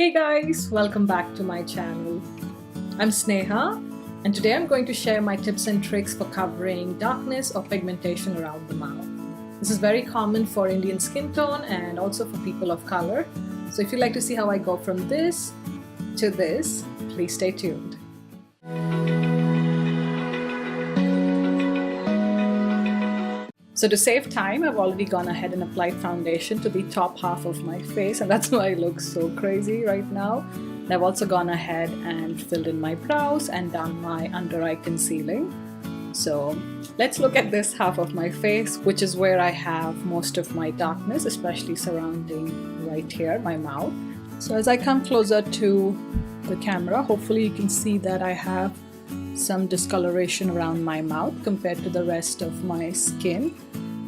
Hey guys, welcome back to my channel. I'm Sneha and today I'm going to share my tips and tricks for covering darkness or pigmentation around the mouth. This is very common for Indian skin tone and also for people of color. So if you'd like to see how I go from this to this, please stay tuned. So to save time, I've already gone ahead and applied foundation to the top half of my face, and that's why I look so crazy right now. And I've also gone ahead and filled in my brows and done my under eye concealing. So let's look at this half of my face, which is where I have most of my darkness, especially surrounding right here, my mouth. So as I come closer to the camera, hopefully you can see that I have some discoloration around my mouth compared to the rest of my skin.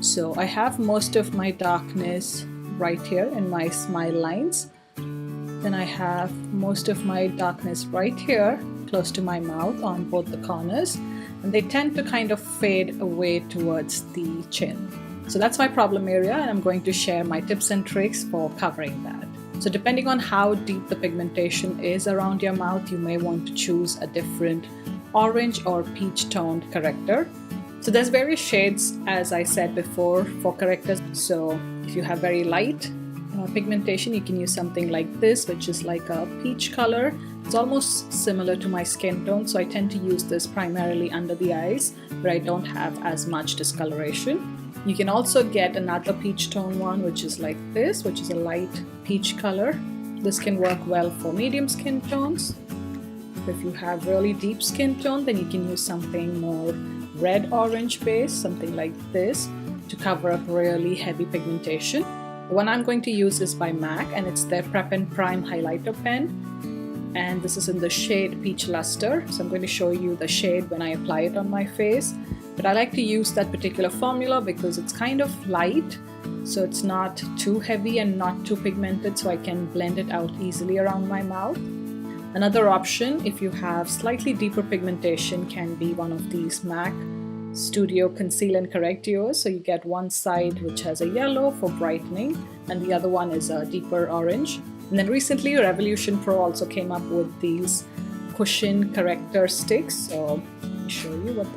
So I have most of my darkness right here in my smile lines. Then I have most of my darkness right here close to my mouth on both the corners, and they tend to kind of fade away towards the chin. So that's my problem area, and I'm going to share my tips and tricks for covering that. So depending on how deep the pigmentation is around your mouth, you may want to choose a different orange or peach toned corrector. So there's various shades, as I said before, for correctors. So if you have very light pigmentation, you can use something like this, which is like a peach color. It's almost similar to my skin tone, so I tend to use this primarily under the eyes where I don't have as much discoloration. You can also get another peach tone one, which is like this, which is a light peach color. This can work well for medium skin tones. If you have really deep skin tone, then you can use something more red-orange base, something like this, to cover up really heavy pigmentation. The one I'm going to use is by MAC, and it's their Prep and Prime highlighter pen. And this is in the shade Peach Luster. So I'm going to show you the shade when I apply it on my face. But I like to use that particular formula because it's kind of light, so it's not too heavy and not too pigmented, so I can blend it out easily around my mouth. Another option, if you have slightly deeper pigmentation, can be one of these MAC Studio Conceal and Correct Duos. So you get one side which has a yellow for brightening and the other one is a deeper orange. And then recently Revolution Pro also came up with these cushion corrector sticks. So let me show you what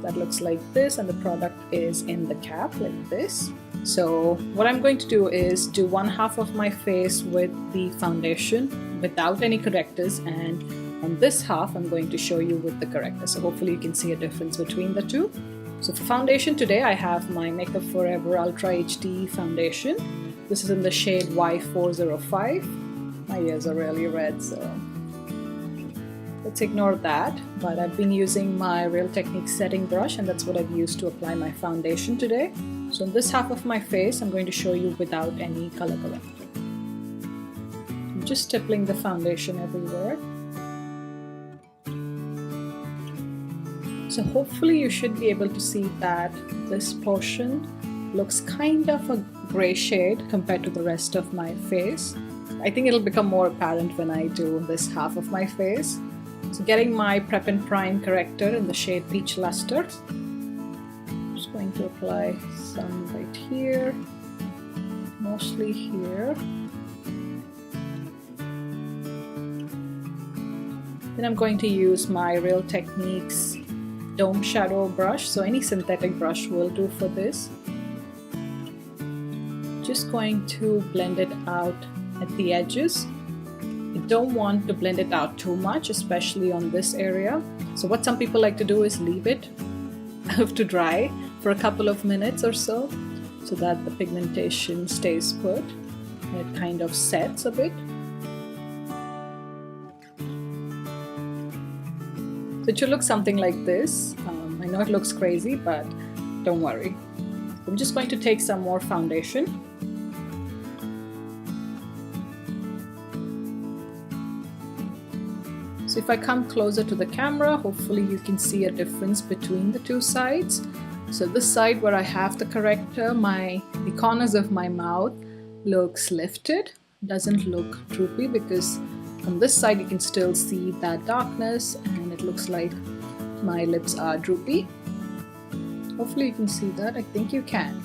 that looks like this, and the product is in the cap like this. So what I'm going to do is do one half of my face with the foundation without any correctors, and on this half I'm going to show you with the corrector. So hopefully you can see a difference between the two. So for foundation today, I have my Makeup Forever Ultra HD foundation. This is in the shade Y405. My ears are really red, so let's ignore that. But I've been using my Real Techniques setting brush, and that's what I've used to apply my foundation today. So in this half of my face, I'm going to show you without any color corrector. I'm just stippling the foundation everywhere. So hopefully you should be able to see that this portion looks kind of a gray shade compared to the rest of my face. I think it'll become more apparent when I do this half of my face. So getting my Prep and Prime corrector in the shade Peach Luster. I'm just going to apply some right here, mostly here. Then I'm going to use my Real Techniques Dome Shadow brush. So any synthetic brush will do for this. Just going to blend it out at the edges. You don't want to blend it out too much, especially on this area. So what some people like to do is leave it to dry for a couple of minutes or so that the pigmentation stays put and it kind of sets a bit. So it should look something like this. I know it looks crazy, but don't worry. I'm just going to take some more foundation. So if I come closer to the camera, hopefully you can see a difference between the two sides. So this side where I have the corrector, the corners of my mouth looks lifted, doesn't look droopy, because on this side you can still see that darkness and it looks like my lips are droopy. Hopefully you can see that. I think you can.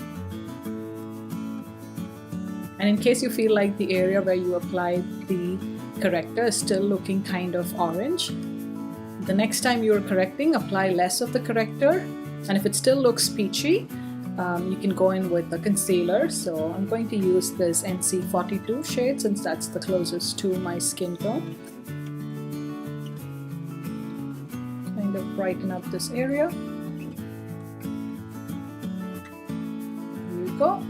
And in case you feel like the area where you applied the corrector is still looking kind of orange, the next time you're correcting, apply less of the corrector. And if it still looks peachy, you can go in with the concealer. So I'm going to use this NC42 shade since that's the closest to my skin tone. Kind of brighten up this area. Here you go.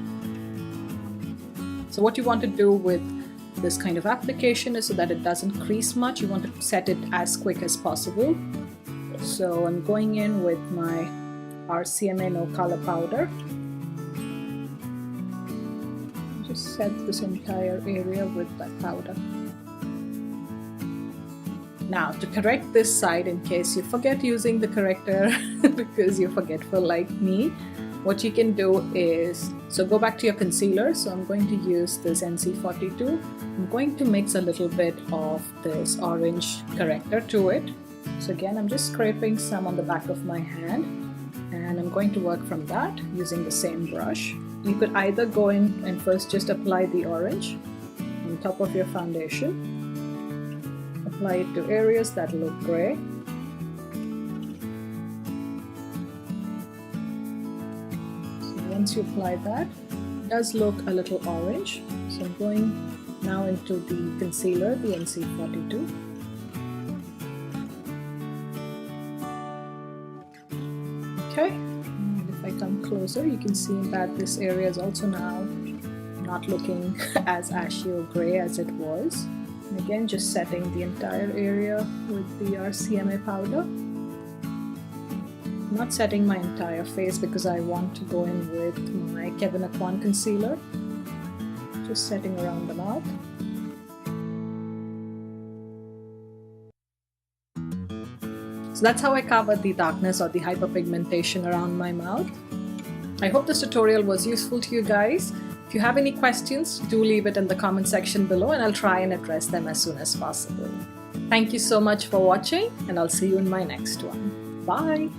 So what you want to do with this kind of application is so that it doesn't crease much. You want to set it as quick as possible. So I'm going in with my RCMA No Color powder. Just set this entire area with that powder. Now to correct this side, in case you forget using the corrector because you're forgetful like me, what you can do is, so go back to your concealer. So I'm going to use this NC42. I'm going to mix a little bit of this orange corrector to it. So again, I'm just scraping some on the back of my hand, and I'm going to work from that using the same brush. You could either go in and first just apply the orange on top of your foundation. Apply it to areas that look gray. Once you apply that, it does look a little orange. So I'm going now into the concealer, the NC42. Okay, and if I come closer, you can see that this area is also now not looking as ashy or gray as it was. And again, just setting the entire area with the RCMA powder. I'm not setting my entire face because I want to go in with my Kevyn Aucoin concealer. Just setting around the mouth. So that's how I covered the darkness or the hyperpigmentation around my mouth. I hope this tutorial was useful to you guys. If you have any questions, do leave it in the comment section below and I'll try and address them as soon as possible. Thank you so much for watching, and I'll see you in my next one. Bye!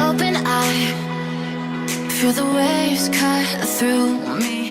Open eye, feel the waves cut through me.